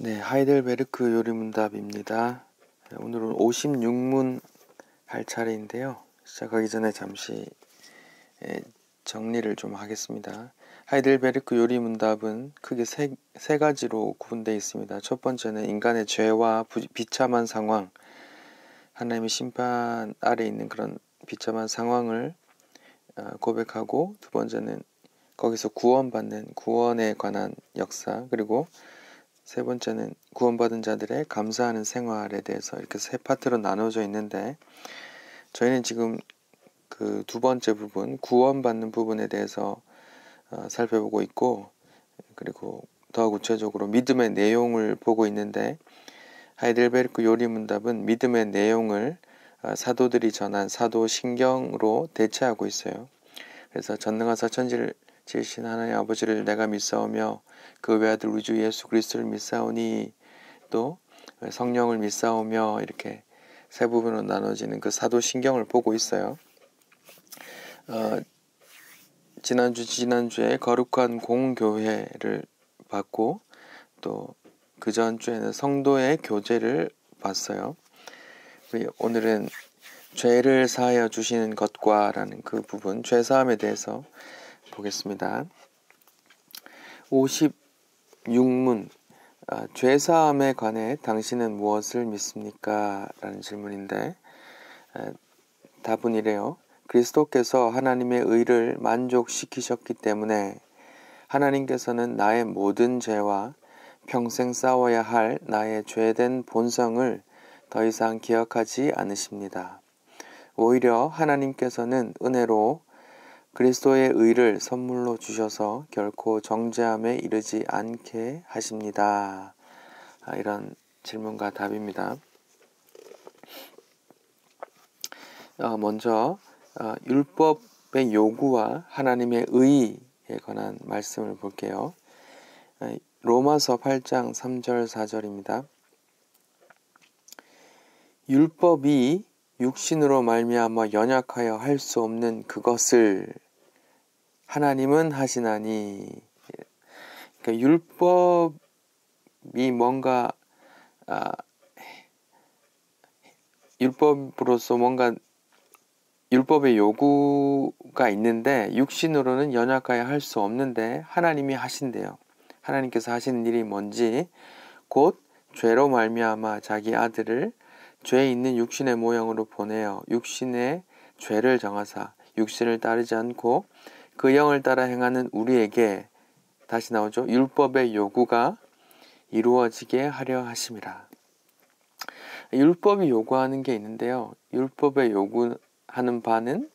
네, 하이델베르크 요리문답입니다. 오늘은 56문 할 차례인데요. 시작하기 전에 잠시 정리를 좀 하겠습니다. 하이델베르크 요리문답은 크게 세 가지로 구분되어 있습니다. 첫 번째는 인간의 죄와 비참한 상황, 하나님의 심판 아래 있는 그런 비참한 상황을 고백하고, 두 번째는 거기서 구원받는 구원에 관한 역사, 그리고 세 번째는 구원받은 자들의 감사하는 생활에 대해서 이렇게 세 파트로 나눠져 있는데, 저희는 지금 그 두 번째 부분, 구원받는 부분에 대해서 살펴보고 있고, 그리고 더 구체적으로 믿음의 내용을 보고 있는데, 하이델베르크 요리문답은 믿음의 내용을 사도들이 전한 사도신경으로 대체하고 있어요. 그래서 전능하사 천지를 지으신 하나님 아버지를 내가 믿사오며 그 외아들 우리 주 예수 그리스도를 믿사오니, 또 성령을 믿사오며, 이렇게 세 부분으로 나눠지는 그 사도신경을 보고 있어요. 지난주에 거룩한 공교회를 봤고, 또 그 전주에는 성도의 교제를 봤어요. 오늘은 죄를 사하여 주시는 것과 라는 그 부분, 죄사함에 대해서 보겠습니다. 56문, 죄사함에 관해 당신은 무엇을 믿습니까? 라는 질문인데, 답은 이래요. 그리스도께서 하나님의 의를 만족시키셨기 때문에 하나님께서는 나의 모든 죄와 평생 싸워야 할 나의 죄된 본성을 더 이상 기억하지 않으십니다. 오히려 하나님께서는 은혜로 그리스도의 의를 선물로 주셔서 결코 정죄함에 이르지 않게 하십니다. 이런 질문과 답입니다. 먼저 율법의 요구와 하나님의 의에 관한 말씀을 볼게요. 로마서 8장 3절 4절입니다. 율법이 육신으로 말미암아 연약하여 할 수 없는 그것을 하나님은 하시나니. 그러니까 율법이 뭔가 율법으로서 뭔가 율법의 요구가 있는데 육신으로는 연약하여 할 수 없는데 하나님이 하신대요. 하나님께서 하시는 일이 뭔지, 곧 죄로 말미암아 자기 아들을 죄 있는 육신의 모형으로 보내어 육신의 죄를 정하사 육신을 따르지 않고 그 영을 따라 행하는 우리에게, 다시 나오죠, 율법의 요구가 이루어지게 하려 하심이라. 율법이 요구하는 게 있는데요. 율법의 요구하는 바는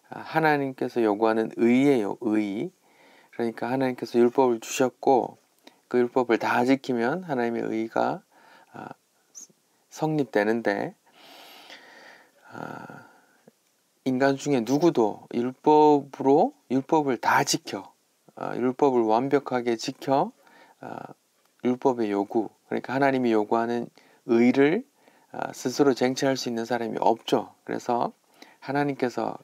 하나님께서 요구하는 의예요. 의. 그러니까 하나님께서 율법을 주셨고 그 율법을 다 지키면 하나님의 의가 성립되는데, 인간 중에 누구도 율법을 다 지켜, 율법을 완벽하게 지켜 율법의 요구, 그러니까 하나님이 요구하는 의를 스스로 쟁취할 수 있는 사람이 없죠. 그래서 하나님께서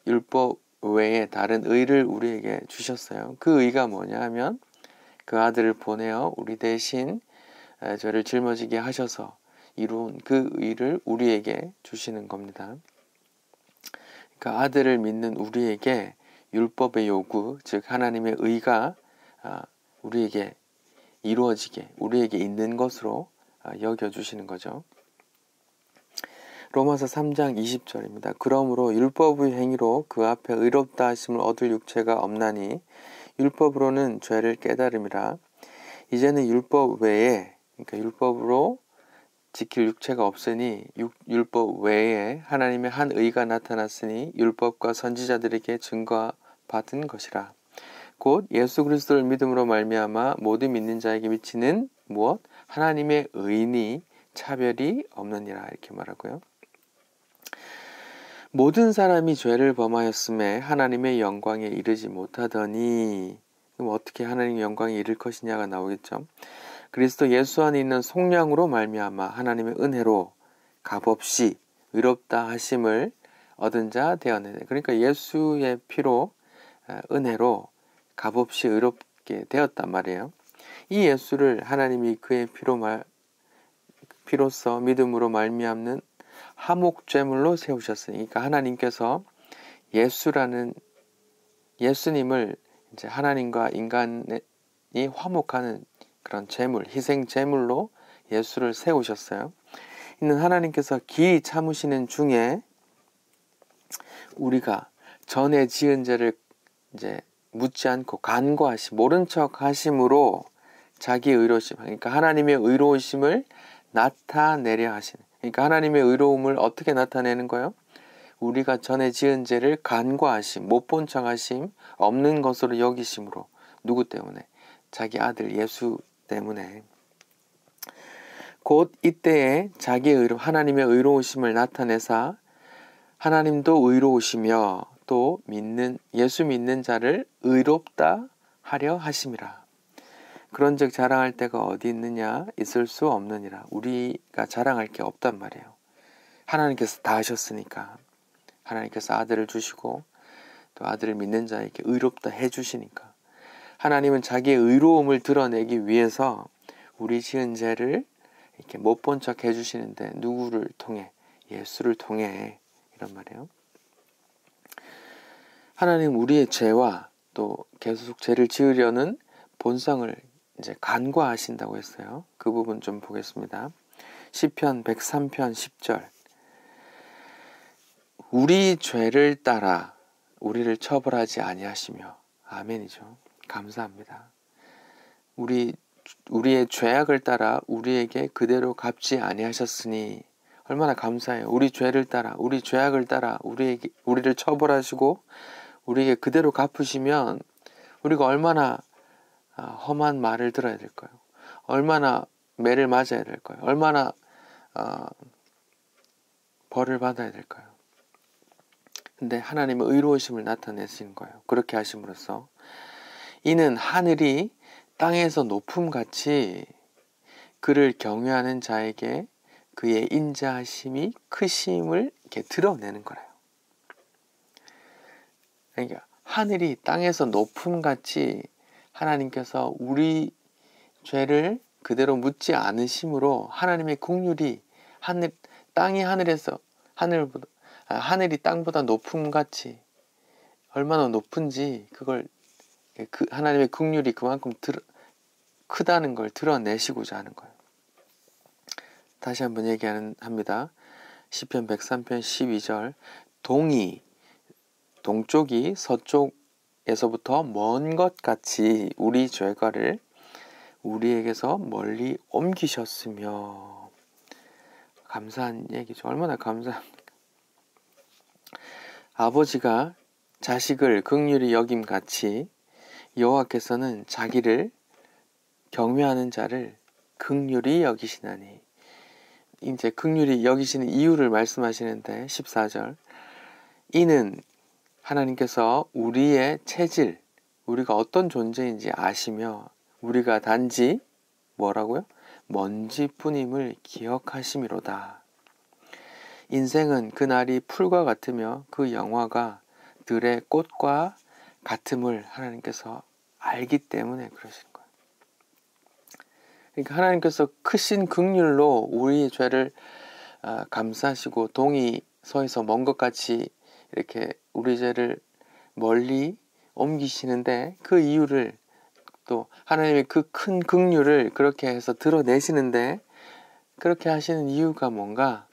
율법 외에 다른 의를 우리에게 주셨어요. 그 의가 뭐냐 하면 그 아들을 보내어 우리 대신 죄를 짊어지게 하셔서 이룬 그 의를 우리에게 주시는 겁니다. 그러니까 아들을 믿는 우리에게 율법의 요구, 즉 하나님의 의가 우리에게 이루어지게, 우리에게 있는 것으로 여겨주시는 거죠. 로마서 3장 20절입니다. 그러므로 율법의 행위로 그 앞에 의롭다 하심을 얻을 육체가 없나니 율법으로는 죄를 깨달음이라. 이제는 율법 외에, 그러니까 율법으로 지킬 육체가 없으니 율법 외에 하나님의 한 의가 나타났으니 율법과 선지자들에게 증거받은 것이라. 곧 예수 그리스도를 믿음으로 말미암아 모든 믿는 자에게 미치는 무엇? 하나님의 의니 차별이 없느니라, 이렇게 말하고요. 모든 사람이 죄를 범하였음에 하나님의 영광에 이르지 못하더니, 그럼 어떻게 하나님의 영광에 이를 것이냐가 나오겠죠. 그리스도 예수 안에 있는 속량으로 말미암아 하나님의 은혜로 값없이 의롭다 하심을 얻은 자 되었느니라. 그러니까 예수의 피로 은혜로 값없이 의롭게 되었단 말이에요. 이 예수를 하나님이 그의 피로써 믿음으로 말미암는 화목제물로 세우셨으니, 그러니까 하나님께서 예수님을 이제 하나님과 인간이 화목하는 그런 제물, 희생 제물로 예수를 세우셨어요. 이는 하나님께서 기이 참으시는 중에 우리가 전에 지은 죄를 이제 묻지 않고 간과하심, 모른 척 하심으로 자기의 의로우심, 그러니까 하나님의 의로우심을 나타내려 하시는, 그러니까 하나님의 의로움을 어떻게 나타내는 거예요? 우리가 전에 지은 죄를 간과하심, 못 본 척 하심, 없는 것으로 여기심으로. 누구 때문에? 자기 아들 예수 때문에. 곧 이때에 자기의 하나님의 의로우심을 나타내사 하나님도 의로우시며 또 예수 믿는 자를 의롭다 하려 하심이라. 그런즉 자랑할 데가 어디 있느냐? 있을 수 없느니라. 우리가 자랑할 게 없단 말이에요. 하나님께서 다 하셨으니까. 하나님께서 아들을 주시고 또 아들을 믿는 자에게 의롭다 해주시니까. 하나님은 자기의 의로움을 드러내기 위해서 우리 지은 죄를 이렇게 못 본 척 해주시는데, 누구를 통해? 예수를 통해. 이런 말이에요. 하나님 우리의 죄와 또 계속 죄를 지으려는 본성을 이제 간과하신다고 했어요. 그 부분 좀 보겠습니다. 시편 103편 10절. 우리 죄를 따라 우리를 처벌하지 아니하시며. 아멘이죠. 감사합니다. 우리의 죄악을 따라 우리에게 그대로 갚지 아니하셨으니 얼마나 감사해요. 우리 죄를 따라, 우리 죄악을 따라 우리를 처벌하시고 우리에게 그대로 갚으시면 우리가 얼마나 험한 말을 들어야 될까요? 얼마나 매를 맞아야 될까요? 얼마나 벌을 받아야 될까요? 근데 하나님의 의로우심을 나타내시는 거예요. 그렇게 하심으로써 이는 하늘이 땅에서 높음같이 그를 경외하는 자에게 그의 인자하심이 크심을 이렇게 드러내는 거래요. 그러니까 하늘이 땅에서 높음같이 하나님께서 우리 죄를 그대로 묻지 않으심으로 하나님의 긍휼이 하늘이 땅보다 높음같이 얼마나 높은지 그걸 하나님의 긍휼이 그만큼 크다는 걸 드러내시고자 하는 거예요. 다시 한번 합니다. 시편 103편 12절. 동쪽이 서쪽에서부터 먼 것 같이 우리 죄가를 우리에게서 멀리 옮기셨으며. 감사한 얘기죠. 얼마나 감사합니까? 아버지가 자식을 긍휼히 여김같이 여호와께서는 자기를 경외하는 자를 긍휼히 여기시나니. 이제 긍휼히 여기시는 이유를 말씀하시는데 14절. 이는 하나님께서 우리의 체질, 우리가 어떤 존재인지 아시며 우리가 단지 뭐라고요? 먼지뿐임을 기억하심이로다. 인생은 그날이 풀과 같으며 그 영화가 들의 꽃과 같음을 하나님께서 알기 때문에 그러신 거예요. 그러니까 하나님께서 크신 긍휼로 우리의 죄를 감사하시고 동이 서에서 먼 것 같이 이렇게 우리 죄를 멀리 옮기시는데, 그 이유를 또 하나님의 그 큰 긍휼을 그렇게 해서 드러내시는데, 그렇게 하시는 이유가 뭔가?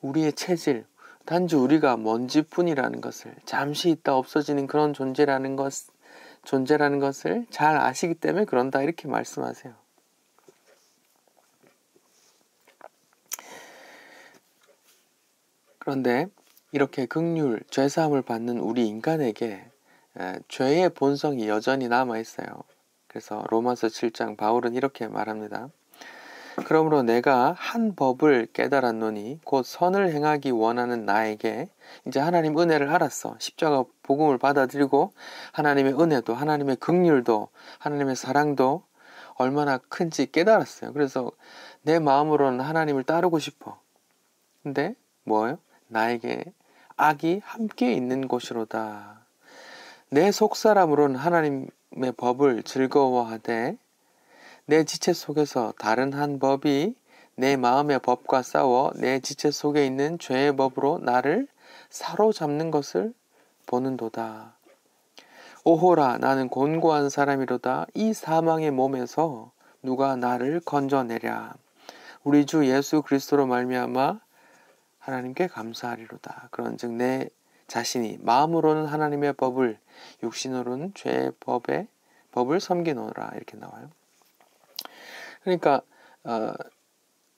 우리의 체질, 단지 우리가 먼지뿐이라는 것을, 잠시 있다 없어지는 그런 존재라는 것을 잘 아시기 때문에 그런다, 이렇게 말씀하세요. 그런데 이렇게 긍휼, 죄사함을 받는 우리 인간에게 죄의 본성이 여전히 남아있어요. 그래서 로마서 7장 바울은 이렇게 말합니다. 그러므로 내가 한 법을 깨달았노니 곧 선을 행하기 원하는 나에게, 이제 하나님 은혜를 알았어. 십자가 복음을 받아들이고 하나님의 은혜도, 하나님의 긍휼도, 하나님의 사랑도 얼마나 큰지 깨달았어요. 그래서 내 마음으로는 하나님을 따르고 싶어. 근데 뭐예요? 나에게 악이 함께 있는 곳이로다. 내 속사람으로는 하나님의 법을 즐거워하되 내 지체 속에서 다른 한 법이 내 마음의 법과 싸워 내 지체 속에 있는 죄의 법으로 나를 사로잡는 것을 보는도다. 오호라, 나는 곤고한 사람이로다. 이 사망의 몸에서 누가 나를 건져내랴. 우리 주 예수 그리스도로 말미암아 하나님께 감사하리로다. 그런즉 내 자신이 마음으로는 하나님의 법을, 육신으로는 죄의 법을 섬기노라. 이렇게 나와요. 그러니까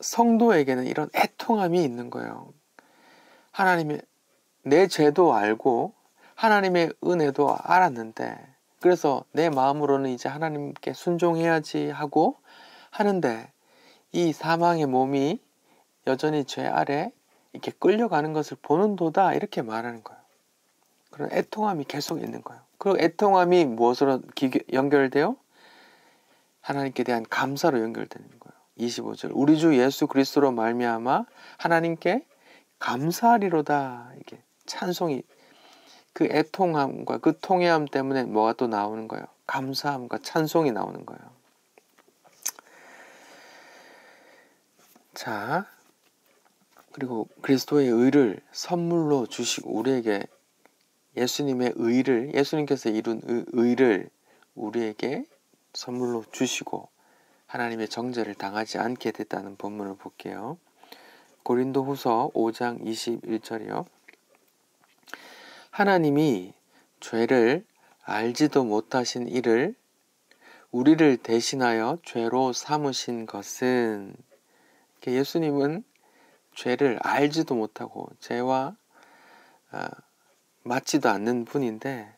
성도에게는 이런 애통함이 있는 거예요. 하나님의 내 죄도 알고 하나님의 은혜도 알았는데, 그래서 내 마음으로는 이제 하나님께 순종해야지 하고 하는데, 이 사망의 몸이 여전히 죄 아래 이렇게 끌려가는 것을 보는도다, 이렇게 말하는 거예요. 그런 애통함이 계속 있는 거예요. 그 애통함이 무엇으로 연결돼요? 하나님께 대한 감사로 연결되는 거예요. 25절, 우리 주 예수 그리스도로 말미암아 하나님께 감사하리로다. 이게 찬송이, 그 애통함과 그 통회함 때문에 뭐가 또 나오는 거예요? 감사함과 찬송이 나오는 거예요. 자, 그리고 그리스도의 의를 선물로 주시고, 우리에게 예수님의 의를, 예수님께서 이룬 의를 우리에게 선물로 주시고 하나님의 정죄를 당하지 않게 됐다는 본문을 볼게요. 고린도후서 5장 21절이요. 하나님이 죄를 알지도 못하신 이를 우리를 대신하여 죄로 삼으신 것은, 예수님은 죄를 알지도 못하고 죄와 맞지도 않는 분인데,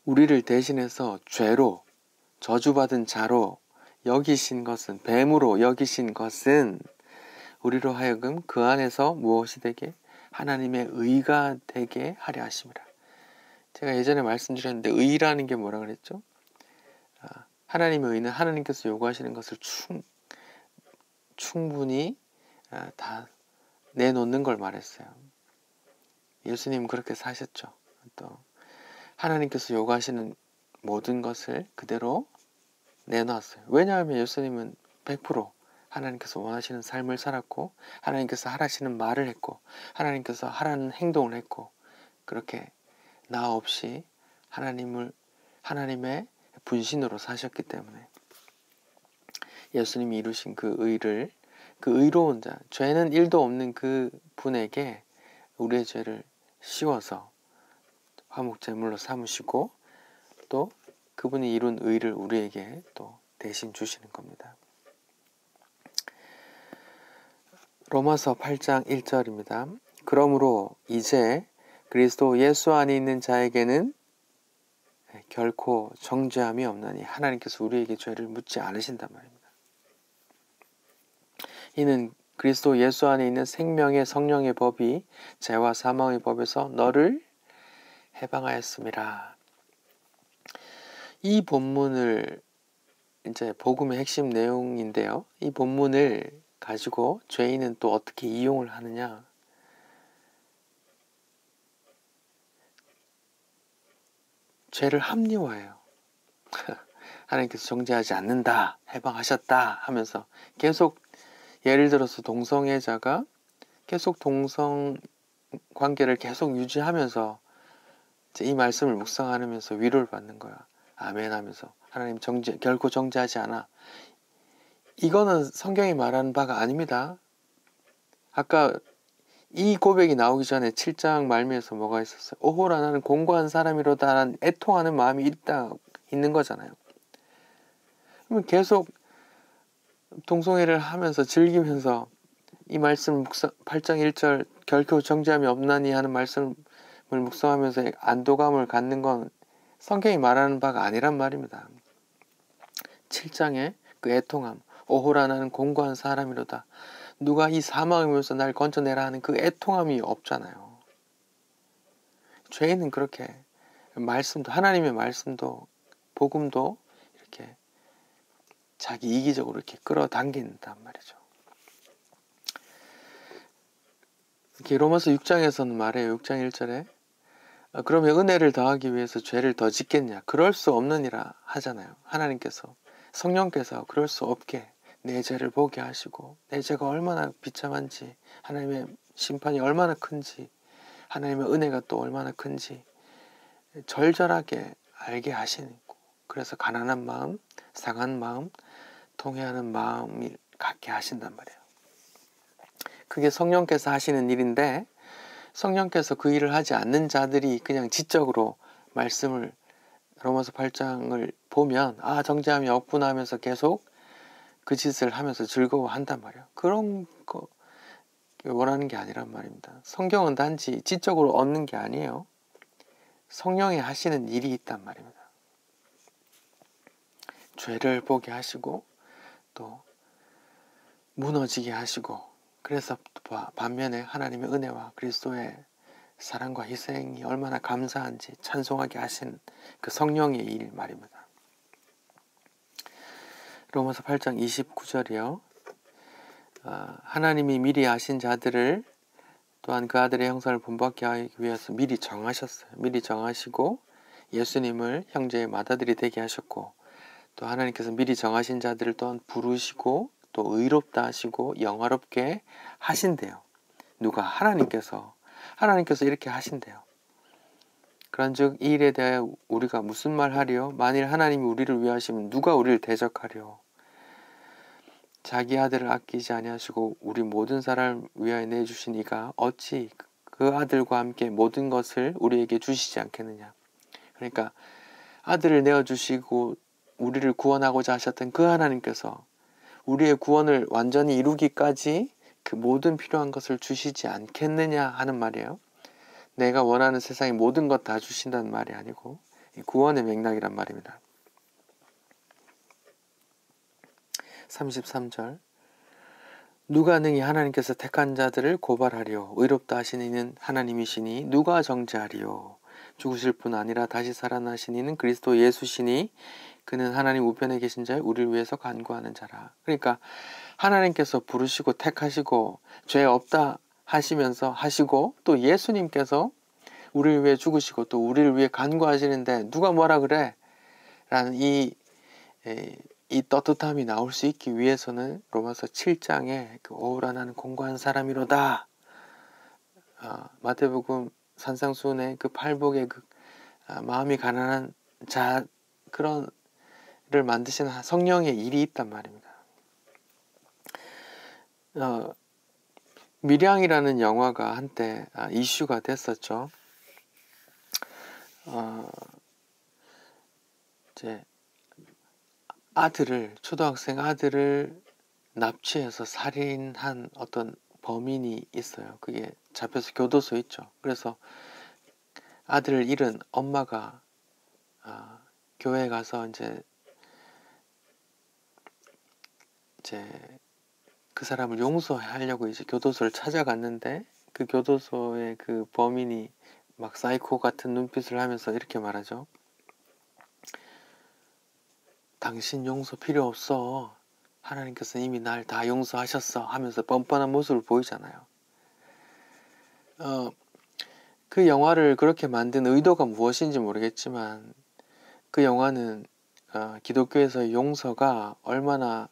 우리를 대신해서 죄로, 저주받은 자로 여기신 것은, 뱀으로 여기신 것은 우리로 하여금 그 안에서 무엇이 되게? 하나님의 의가 되게 하려 하심이라. 제가 예전에 말씀드렸는데, 의라는 게 뭐라 그랬죠? 하나님의 의는 하나님께서 요구하시는 것을 충분히 다 내놓는 걸 말했어요. 예수님은 그렇게 사셨죠. 또 하나님께서 요구하시는 모든 것을 그대로 내놨어요. 왜냐하면 예수님은 100% 하나님께서 원하시는 삶을 살았고, 하나님께서 하라시는 말을 했고, 하나님께서 하라는 행동을 했고, 그렇게 나 없이 하나님의 분신으로 사셨기 때문에 예수님이 이루신 그 의를, 그 의로운 자, 죄는 1도 없는 그 분에게 우리의 죄를 씌워서 화목제물로 삼으시고, 또 그분이 이룬 의를 우리에게 또 대신 주시는 겁니다. 로마서 8장 1절입니다. 그러므로 이제 그리스도 예수 안에 있는 자에게는 결코 정죄함이 없나니, 하나님께서 우리에게 죄를 묻지 않으신단 말입니다. 이는 그리스도 예수 안에 있는 생명의 성령의 법이 죄와 사망의 법에서 너를 해방하였음이라. 이 본문을, 이제 복음의 핵심 내용인데요, 이 본문을 가지고 죄인은 또 어떻게 이용을 하느냐? 죄를 합리화해요. 하나님께서 정죄하지 않는다, 해방하셨다 하면서 계속, 예를 들어서 동성애자가 계속 동성 관계를 계속 유지하면서 이 말씀을 묵상하면서 위로를 받는 거야. 아멘 하면서, 하나님 결코 정죄하지 않아. 이거는 성경이 말하는 바가 아닙니다. 아까 이 고백이 나오기 전에 7장 말미에서 뭐가 있었어요? 오호라, 나는 공고한 사람이로다 라는 애통하는 마음이 있는 거잖아요. 그러면 계속 동성애를 하면서 즐기면서 이 말씀 8장 1절 결코 정죄함이 없나니 하는 말씀을 묵상하면서 안도감을 갖는 건 성경이 말하는 바가 아니란 말입니다. 7장에 그 애통함, 오호라, 나는 공고한 사람이로다, 누가 이 사망을 위해서 날 건져내라 하는 그 애통함이 없잖아요. 죄인은 그렇게 말씀도, 하나님의 말씀도 복음도 이렇게 자기 이기적으로 이렇게 끌어당긴단 말이죠. 이렇게 로마서 6장에서는 말해요. 6장 1절에 그러면 은혜를 더하기 위해서 죄를 더 짓겠냐? 그럴 수 없느니라 하잖아요. 하나님께서, 성령께서 그럴 수 없게 내 죄를 보게 하시고, 내 죄가 얼마나 비참한지, 하나님의 심판이 얼마나 큰지, 하나님의 은혜가 또 얼마나 큰지 절절하게 알게 하시고, 그래서 가난한 마음, 상한 마음, 통회하는 마음을 갖게 하신단 말이에요. 그게 성령께서 하시는 일인데, 성령께서 그 일을 하지 않는 자들이 그냥 지적으로 말씀을, 로마서 8장을 보면 정죄함이 없구나 하면서 계속 그 짓을 하면서 즐거워한단 말이에요. 그런 거 원하는 게 아니란 말입니다. 성경은 단지 지적으로 얻는 게 아니에요. 성령이 하시는 일이 있단 말입니다. 죄를 보게 하시고 또 무너지게 하시고, 그래서 반면에 하나님의 은혜와 그리스도의 사랑과 희생이 얼마나 감사한지 찬송하게 하신 그 성령의 일 말입니다. 로마서 8장 29절이요. 하나님이 미리 아신 자들을 또한 그 아들의 형상을 본받게 하기 위해서 미리 정하셨어요. 미리 정하시고 예수님을 형제의 맏아들이 되게 하셨고, 또 하나님께서 미리 정하신 자들을 또한 부르시고 또 의롭다 하시고 영화롭게 하신대요. 누가? 하나님께서 이렇게 하신대요. 그런즉 이 일에 대해 우리가 무슨 말 하리요? 만일 하나님이 우리를 위하시면 누가 우리를 대적하리요? 자기 아들을 아끼지 아니하시고 우리 모든 사람을 위하여 내주신 이가 어찌 그 아들과 함께 모든 것을 우리에게 주시지 않겠느냐. 그러니까 아들을 내어주시고 우리를 구원하고자 하셨던 그 하나님께서 우리의 구원을 완전히 이루기까지 그 모든 필요한 것을 주시지 않겠느냐 하는 말이에요. 내가 원하는 세상의 모든 것 다 주신다는 말이 아니고 구원의 맥락이란 말입니다. 33절, 누가 능히 하나님께서 택한 자들을 고발하리요? 의롭다 하신 이는 하나님이시니 누가 정죄하리요? 죽으실 뿐 아니라 다시 살아나신 이는 그리스도 예수시니 그는 하나님 우편에 계신 자의 우리를 위해서 간구하는 자라. 그러니까 하나님께서 부르시고 택하시고 죄 없다 하시면서 하시고, 또 예수님께서 우리를 위해 죽으시고 또 우리를 위해 간구하시는데 누가 뭐라 그래? 라는 이 떳떳함이 나올 수 있기 위해서는 로마서 7장에 그 오라 나는 공고한 사람이로다, 마태복음 산상수훈의 그 팔복의 그 마음이 가난한 자, 그런 를 만드시는 성령의 일이 있단 말입니다. 밀양이라는 영화가 한때 이슈가 됐었죠. 이제 초등학생 아들을 납치해서 살인한 어떤 범인이 있어요. 그게 잡혀서 교도소에 있죠. 그래서 아들을 잃은 엄마가 교회에 가서 이제 그 사람을 용서하려고 이제 교도소를 찾아갔는데, 그 교도소의 그 범인이 막 사이코 같은 눈빛을 하면서 이렇게 말하죠. 당신 용서 필요 없어. 하나님께서 이미 날 다 용서하셨어. 하면서 뻔뻔한 모습을 보이잖아요. 그 영화를 그렇게 만든 의도가 무엇인지 모르겠지만, 그 영화는 기독교에서의 용서가 얼마나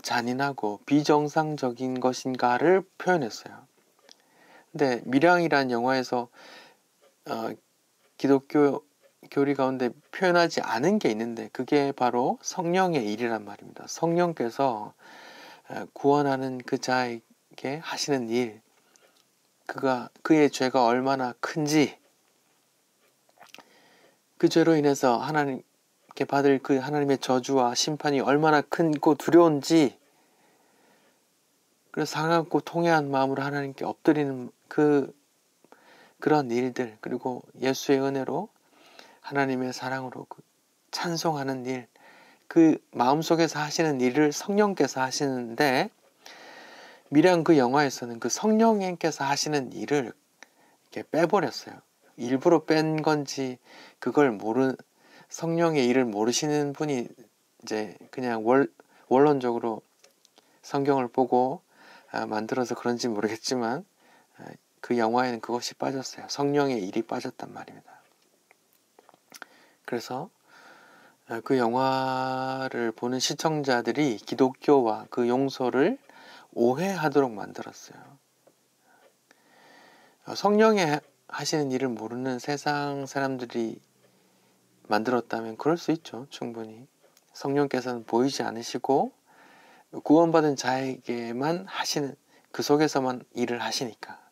잔인하고 비정상적인 것인가를 표현했어요. 근데 밀양이라는 영화에서 기독교 교리 가운데 표현하지 않은 게 있는데, 그게 바로 성령의 일이란 말입니다. 성령께서 구원하는 그 자에게 하시는 일, 그의 죄가 얼마나 큰지, 그 죄로 인해서 하나님께 받을 그 하나님의 저주와 심판이 얼마나 크고 두려운지, 그래서 상하고 통회한 마음으로 하나님께 엎드리는 그런 일들, 그리고 예수의 은혜로 하나님의 사랑으로 찬송하는 일, 그 마음속에서 하시는 일을 성령께서 하시는데, 밀양 그 영화에서는 그 성령님께서 하시는 일을 이렇게 빼버렸어요. 일부러 뺀 건지 성령의 일을 모르시는 분이 이제 그냥 원론적으로 성경을 보고 만들어서 그런지 모르겠지만, 그 영화에는 그것이 빠졌어요. 성령의 일이 빠졌단 말입니다. 그래서 그 영화를 보는 시청자들이 기독교와 그 용서를 오해하도록 만들었어요. 성령의 하시는 일을 모르는 세상 사람들이 만들었다면 그럴 수 있죠. 충분히. 성령께서는 보이지 않으시고 구원받은 자에게만 하시는, 그 속에서만 일을 하시니까.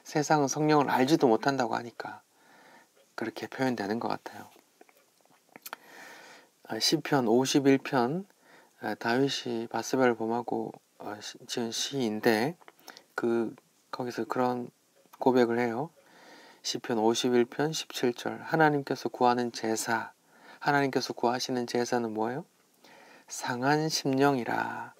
세상은 성령을 알지도 못한다고 하니까 그렇게 표현되는 것 같아요. 시편 51편, 다윗이 바스바를 범하고 지은 시인데 거기서 그런 고백을 해요. 시편 51편 17절, 하나님께서 구하는 제사, 하나님께서 구하시는 제사는 뭐예요? 상한 심령이라.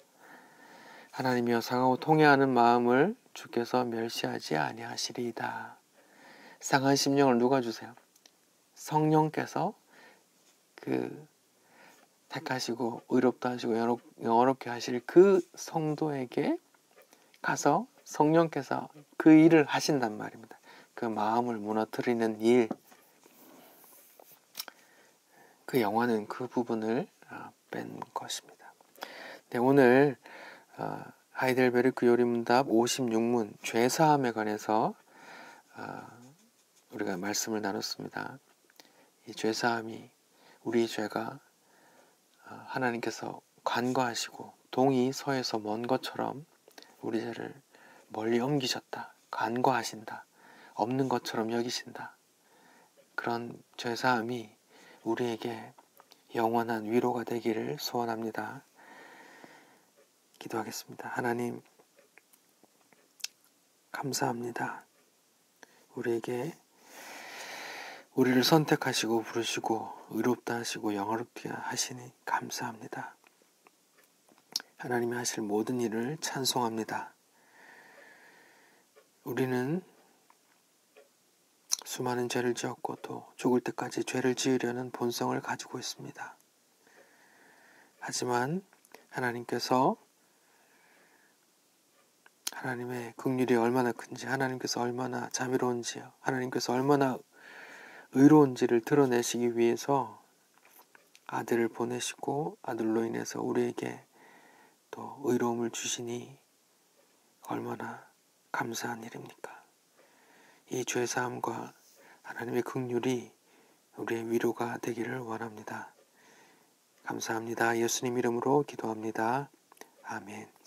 하나님이여 상하고 통회하는 마음을 주께서 멸시하지 아니하시리이다. 상한 심령을 누가 주세요? 성령께서 택하시고 의롭다 하시고 영어롭게 하실 그 성도에게 가서 성령께서 그 일을 하신단 말입니다. 그 마음을 무너뜨리는 일. 그 영화는 그 부분을 뺀 것입니다. 네, 오늘 하이델베르크 요리문답 56문 죄사함에 관해서 우리가 말씀을 나눴습니다. 이 죄사함이 우리 죄가 하나님께서 간과하시고 동이 서에서 먼 것처럼 우리 죄를 멀리 옮기셨다. 간과하신다. 없는 것처럼 여기신다. 그런 죄사함이 우리에게 영원한 위로가 되기를 소원합니다. 기도하겠습니다. 하나님, 감사합니다. 우리를 선택하시고 부르시고 의롭다 하시고 영화롭게 하시니 감사합니다. 하나님이 하실 모든 일을 찬송합니다. 우리는 수많은 죄를 지었고 또 죽을 때까지 죄를 지으려는 본성을 가지고 있습니다. 하지만 하나님께서 하나님의 긍휼이 얼마나 큰지, 하나님께서 얼마나 자비로운지요, 하나님께서 얼마나 의로운지를 드러내시기 위해서 아들을 보내시고 아들로 인해서 우리에게 또 의로움을 주시니 얼마나 감사한 일입니까? 이 죄사함과 하나님의 긍휼이 우리의 위로가 되기를 원합니다. 감사합니다. 예수님 이름으로 기도합니다. 아멘.